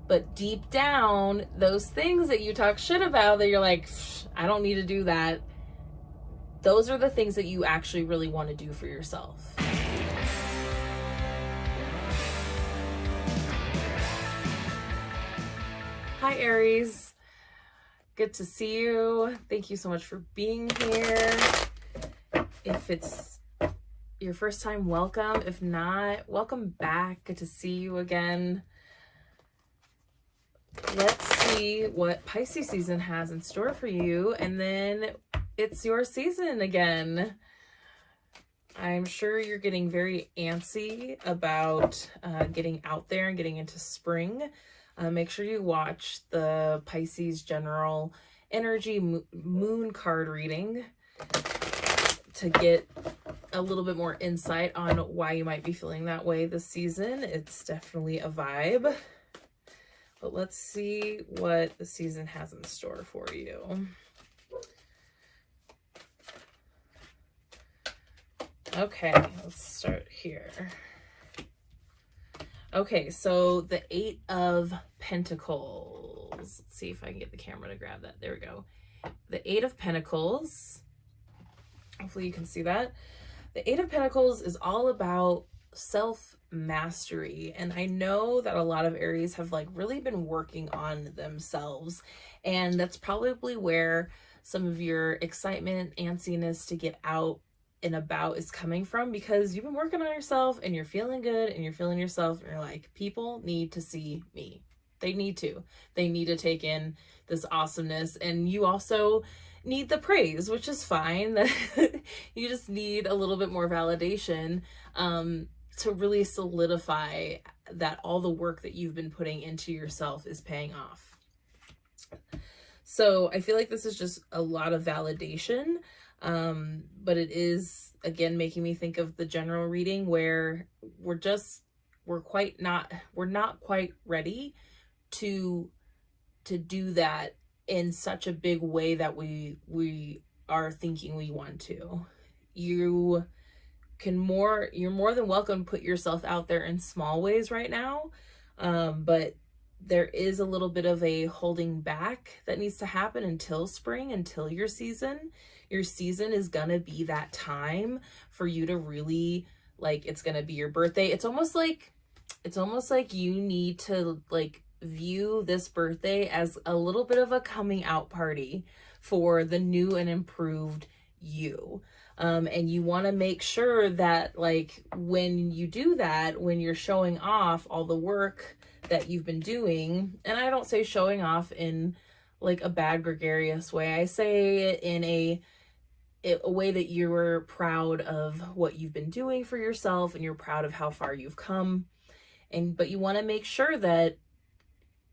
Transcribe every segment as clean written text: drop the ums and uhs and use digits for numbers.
But deep down, those things that you talk shit about that you're like, I don't need to do that, those are the things that you actually really want to do for yourself. Hi, Aries. Good to see you. Thank you so much for being here. If it's your first time, welcome. If not, welcome back. Good to see you again. Let's see what Pisces season has in store for you, and then it's your season again. I'm sure you're getting very antsy about getting out there and getting into spring. Make sure you watch the Pisces general energy moon card reading to get a little bit more insight on why you might be feeling that way this season. It's definitely a vibe. But let's see what the season has in store for you. Okay, let's start here. Okay, so the Eight of Pentacles. Let's see if I can get the camera to grab that. There we go. The Eight of Pentacles. Hopefully you can see that. The Eight of Pentacles is all about self-mastery, and I know that a lot of Aries have like really been working on themselves, and that's probably where some of your excitement, antsiness to get out and about is coming from, because you've been working on yourself and you're feeling good and you're feeling yourself, and you're like, people need to see me. They need to take in this awesomeness, and you also need the praise, which is fine. You just need a little bit more validation to really solidify that all the work that you've been putting into yourself is paying off. So I feel like this is just a lot of validation, but it is, again, making me think of the general reading where we're not quite ready to do that in such a big way that we are thinking we want to. You're more than welcome to put yourself out there in small ways right now, but there is a little bit of a holding back that needs to happen until spring, until your season. Your season is gonna be that time for you to really, like, it's gonna be your birthday. It's almost like you need to like view this birthday as a little bit of a coming out party for the new and improved you. And you want to make sure that, like, when you do that, when you're showing off all the work that you've been doing, and I don't say showing off in like a bad gregarious way, I say it in a way that you're proud of what you've been doing for yourself and you're proud of how far you've come. But you want to make sure that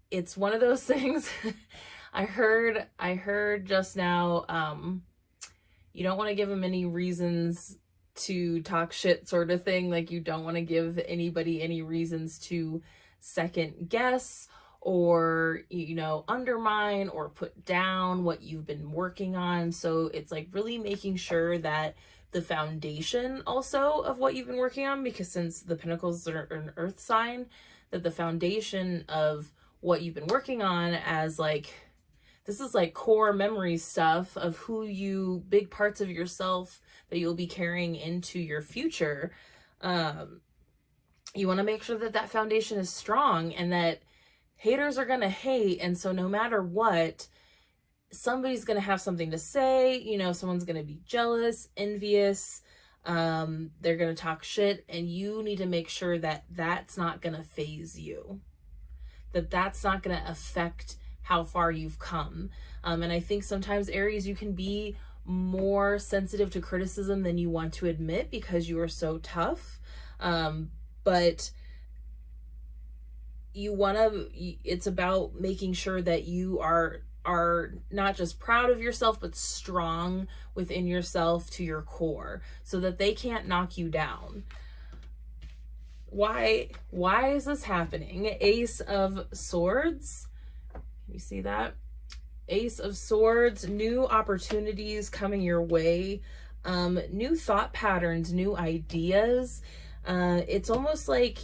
it's one of those things. I heard just now, you don't want to give them any reasons to talk shit, sort of thing. Like, you don't want to give anybody any reasons to second guess or, undermine or put down what you've been working on. So it's like really making sure that the foundation also of what you've been working on, because since the Pentacles are an earth sign, that the foundation of what you've been working on as like, this is like core memory stuff of big parts of yourself that you'll be carrying into your future. You want to make sure that that foundation is strong, and that haters are going to hate. And so no matter what, somebody's going to have something to say, someone's going to be jealous, envious. They're going to talk shit, and you need to make sure that that's not going to phase you, that that's not going to affect how far you've come. And I think sometimes, Aries, you can be more sensitive to criticism than you want to admit because you are so tough. But it's about making sure that you are not just proud of yourself, but strong within yourself to your core, so that they can't knock you down. Why is this happening? Ace of Swords. You see that? Ace of Swords, new opportunities coming your way, new thought patterns, new ideas. It's almost like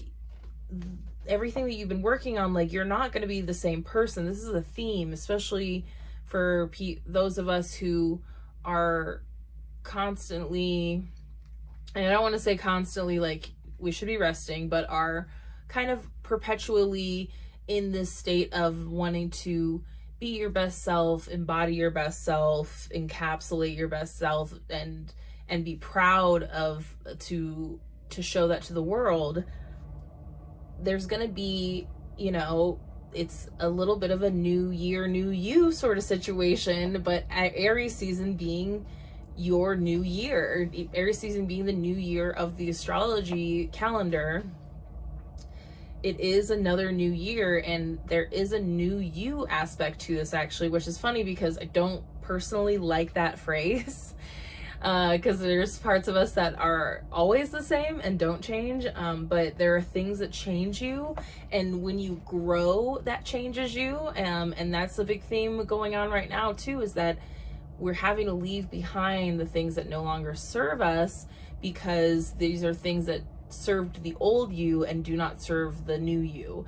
everything that you've been working on, like, you're not going to be the same person. This is a theme, especially for those of us who are constantly, and I don't want to say constantly like we should be resting, but are kind of perpetually in this state of wanting to be your best self, embody your best self, encapsulate your best self, and be proud of to show that to the world. There's gonna be, you know, it's a little bit of a new year, new you sort of situation, but Aries season being your new year, Aries season being the new year of the astrology calendar, it is another new year, and there is a new you aspect to this, actually, which is funny because I don't personally like that phrase. Because there's parts of us that are always the same and don't change, but there are things that change you, and when you grow, that changes you, and that's the big theme going on right now too, is that we're having to leave behind the things that no longer serve us, because these are things that served the old you and do not serve the new you,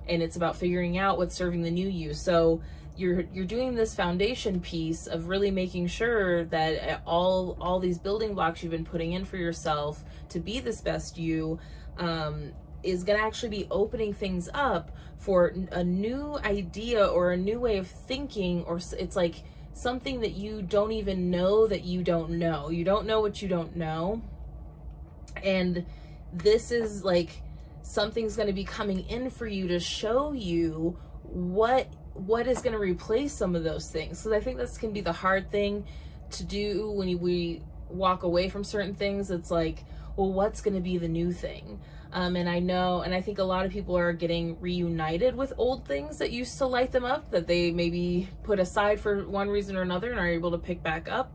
and it's about figuring out what's serving the new you. So you're doing this foundation piece of really making sure that all these building blocks you've been putting in for yourself to be this best you is going to actually be opening things up for a new idea or a new way of thinking, or it's like something that you don't even know that you don't know. You don't know what you don't know. And this is like something's going to be coming in for you to show you what is going to replace some of those things. So I think this can be the hard thing to do when we walk away from certain things. It's like, well, what's going to be the new thing? And I know, and I think a lot of people are getting reunited with old things that used to light them up, that they maybe put aside for one reason or another and are able to pick back up.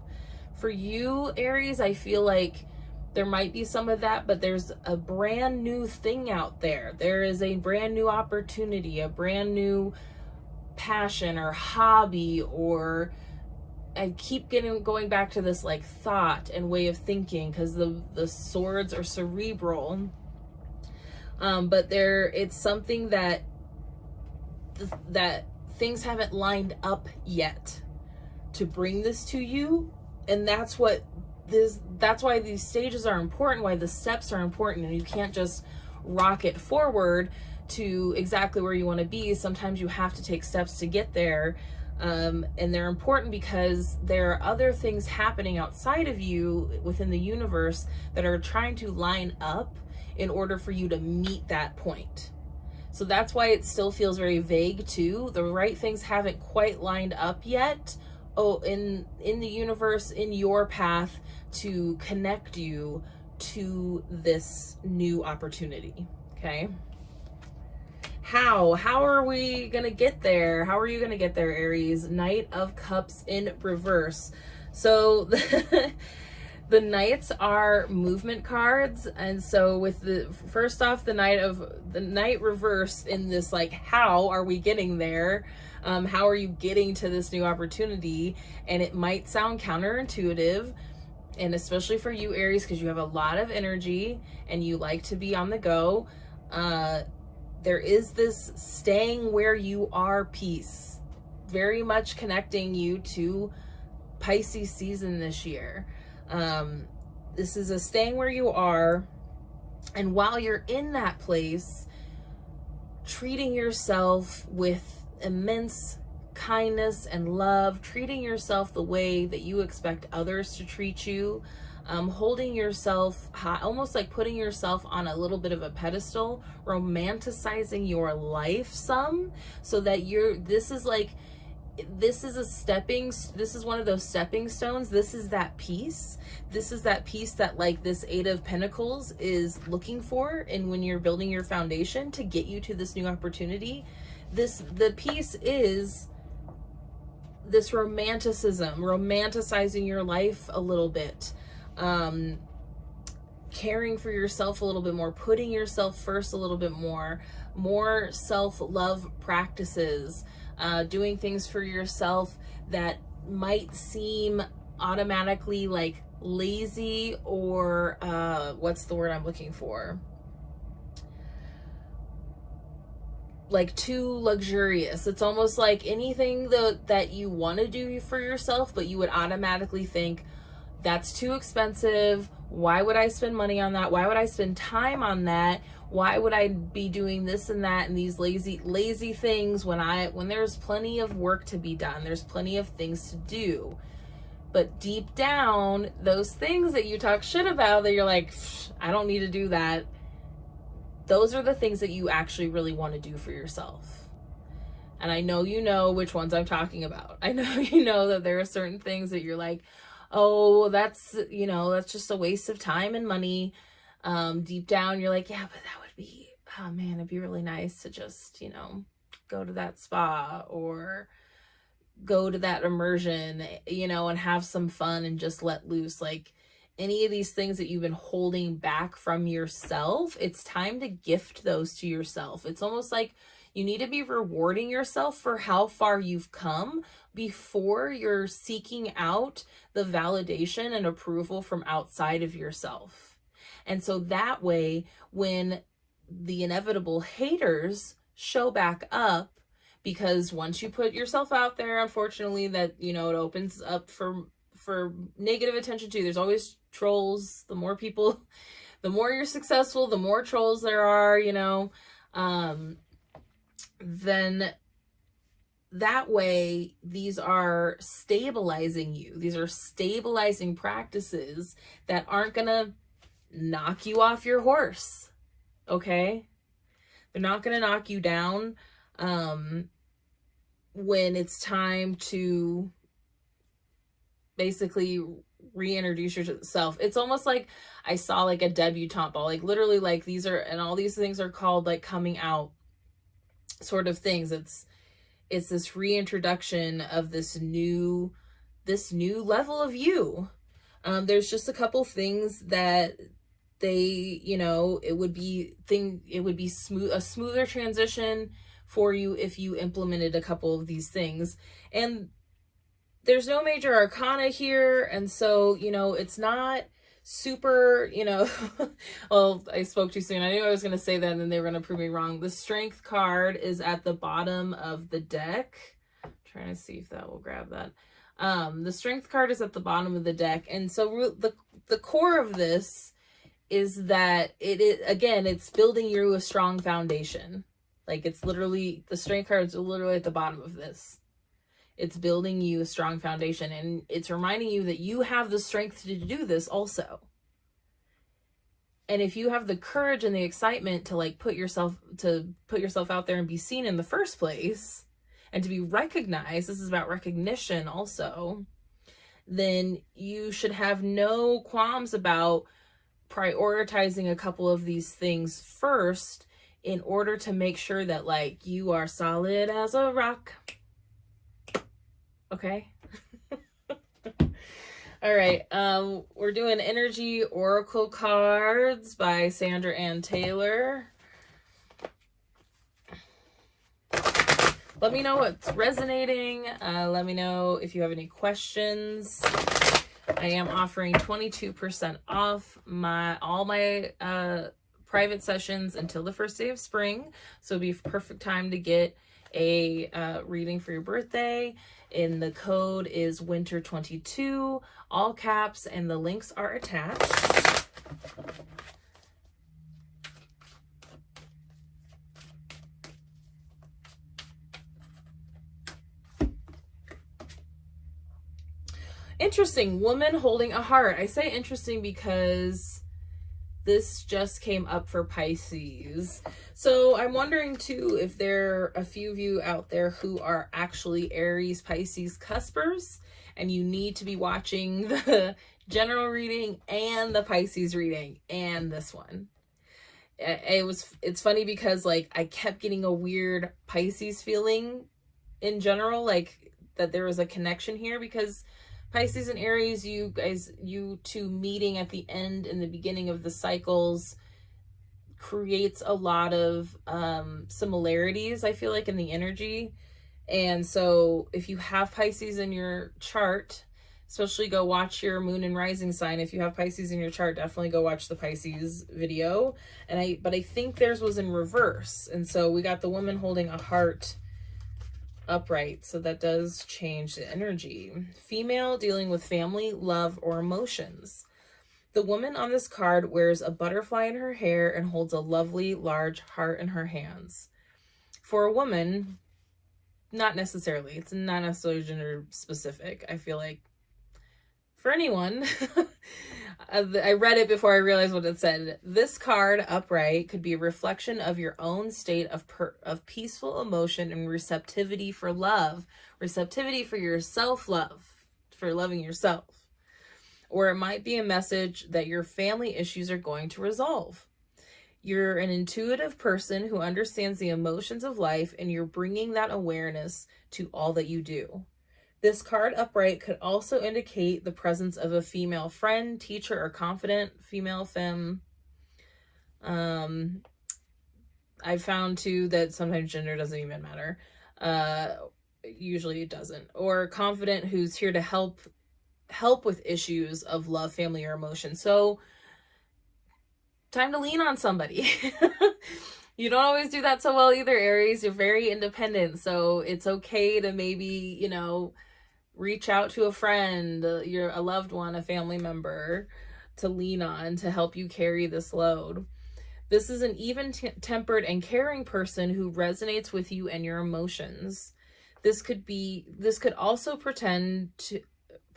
For you, Aries, I feel like there might be some of that, but there's a brand new thing out there. There is a brand new opportunity, a brand new passion or hobby, or I keep going back to this like thought and way of thinking, because the swords are cerebral, but it's something that things haven't lined up yet to bring this to you, and that's why these stages are important, why the steps are important, and you can't just rocket forward to exactly where you want to be. Sometimes you have to take steps to get there, and they're important because there are other things happening outside of you within the universe that are trying to line up in order for you to meet that point. So that's why it still feels very vague too. The right things haven't quite lined up yet, in the universe, in your path to connect you to this new opportunity. Okay, how are we gonna get there? How are you gonna get there, Aries? Knight of Cups in reverse. So the knights are movement cards, and so with the first off, the knight reverse in this, like, how are we getting there? How are you getting to this new opportunity? And it might sound counterintuitive, and especially for you, Aries, because you have a lot of energy and you like to be on the go. There is this staying where you are piece, very much connecting you to Pisces season this year. This is a staying where you are, and while you're in that place, treating yourself with immense kindness and love, treating yourself the way that you expect others to treat you, holding yourself high, almost like putting yourself on a little bit of a pedestal, romanticizing your life some, so that this is one of those stepping stones. This is that piece. This is that piece that, like, this Eight of Pentacles is looking for, and when you're building your foundation to get you to this new opportunity, the piece is this romanticizing your life a little bit, caring for yourself a little bit more, putting yourself first a little bit more self-love practices, doing things for yourself that might seem automatically like lazy, or what's the word I'm looking for? like too luxurious. It's almost like anything that you want to do for yourself, but you would automatically think that's too expensive. Why would I spend money on that? Why would I spend time on that? Why would I be doing this and that and these lazy things when there's plenty of work to be done? There's plenty of things to do. But deep down, those things that you talk shit about that you're like, I don't need to do that, those are the things that you actually really want to do for yourself. And I know you know which ones I'm talking about. I know you know that there are certain things that you're like, oh, that's just a waste of time and money. Deep down, you're like, yeah, but that would be, oh man, it'd be really nice to just, go to that spa or go to that immersion, and have some fun and just let loose. Like any of these things that you've been holding back from yourself, it's time to gift those to yourself. It's almost like you need to be rewarding yourself for how far you've come before you're seeking out the validation and approval from outside of yourself. And so that way, when the inevitable haters show back up, because once you put yourself out there, unfortunately, that, it opens up for negative attention too. There's always trolls. The more you're successful, the more trolls there are, then that way, these are stabilizing you. These are stabilizing practices that aren't going to knock you off your horse. Okay? They're not going to knock you down when it's time to basically reintroduce yourself. It's almost like I saw like a debutante ball, like literally like all these things are called like coming out sort of things. It's this reintroduction of this new level of you. There's just a couple things that it would be a smoother transition for you if you implemented a couple of these things. And there's no major arcana here, and so it's not super, well, I spoke too soon. I knew I was going to say that and then they were going to prove me wrong. The strength card is at the bottom of the deck. I'm trying to see if that will grab that. The strength card is at the bottom of the deck, and so the core of this is that it's building you a strong foundation. Like it's literally, the strength cards are literally at the bottom of this. It's building you a strong foundation, and it's reminding you that you have the strength to do this also. And if you have the courage and the excitement to like put yourself out there and be seen in the first place and to be recognized, this is about recognition also, then you should have no qualms about prioritizing a couple of these things first in order to make sure that like you are solid as a rock. Okay. All right. We're doing Energy Oracle cards by Sandra Ann Taylor. Let me know what's resonating. Let me know if you have any questions. I am offering 22% off all my private sessions until the first day of spring. So it'd be a perfect time to get a reading for your birthday. And the code is winter22, all caps, and the links are attached. Interesting, woman holding a heart. I say interesting because this just came up for Pisces. So I'm wondering too if there are a few of you out there who are actually Aries, Pisces cuspers, and you need to be watching the general reading and the Pisces reading and this one. It's funny because like I kept getting a weird Pisces feeling in general, like that there was a connection here, because Pisces and Aries, you two meeting at the end and the beginning of the cycles creates a lot of similarities, I feel like, in the energy. And so if you have Pisces in your chart, Especially go watch your moon and rising sign. If you have Pisces in your chart, definitely go watch the Pisces video. But I think theirs was in reverse. And so we got the woman holding a heart upright. So that does change the energy. Female, dealing with family, love, or emotions. The woman on this card wears a butterfly in her hair and holds a lovely large heart in her hands. For a woman, not necessarily. It's not necessarily gender specific. I feel like for anyone, I read it before I realized what it said. This card upright could be a reflection of your own state of peaceful emotion and receptivity for love, receptivity for your self-love, for loving yourself. Or it might be a message that your family issues are going to resolve. You're an intuitive person who understands the emotions of life, and you're bringing that awareness to all that you do. This card upright could also indicate the presence of a female friend, teacher, or confidant, female, femme. I found too that sometimes gender doesn't even matter. Usually it doesn't. Or confidant who's here to help with issues of love, family, or emotion. So time to lean on somebody. You don't always do that so well either, Aries. You're very independent. So it's okay to maybe, you know, reach out to a friend, a loved one, a family member to lean on to help you carry this load. This is an even-tempered and caring person who resonates with you and your emotions. This could also portend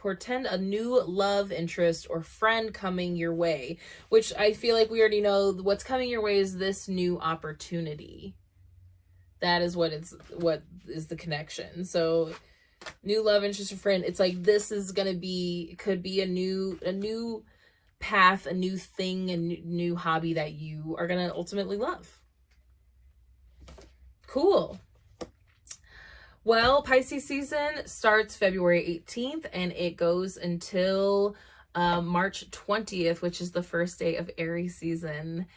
a new love interest or friend coming your way, which I feel like we already know what's coming your way is this new opportunity. That is what is the connection. So new love interest or friend, it's like this is gonna be, could be a new path, a new thing, a new hobby that you are gonna ultimately love. Cool. Well, Pisces season starts February 18th and it goes until March 20th, which is the first day of Aries season.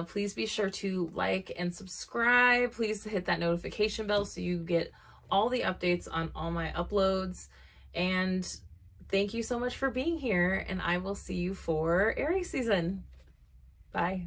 Please be sure to like and subscribe. Please hit that notification bell so you get all the updates on all my uploads. And thank you so much for being here, and I will see you for Aries season. Bye.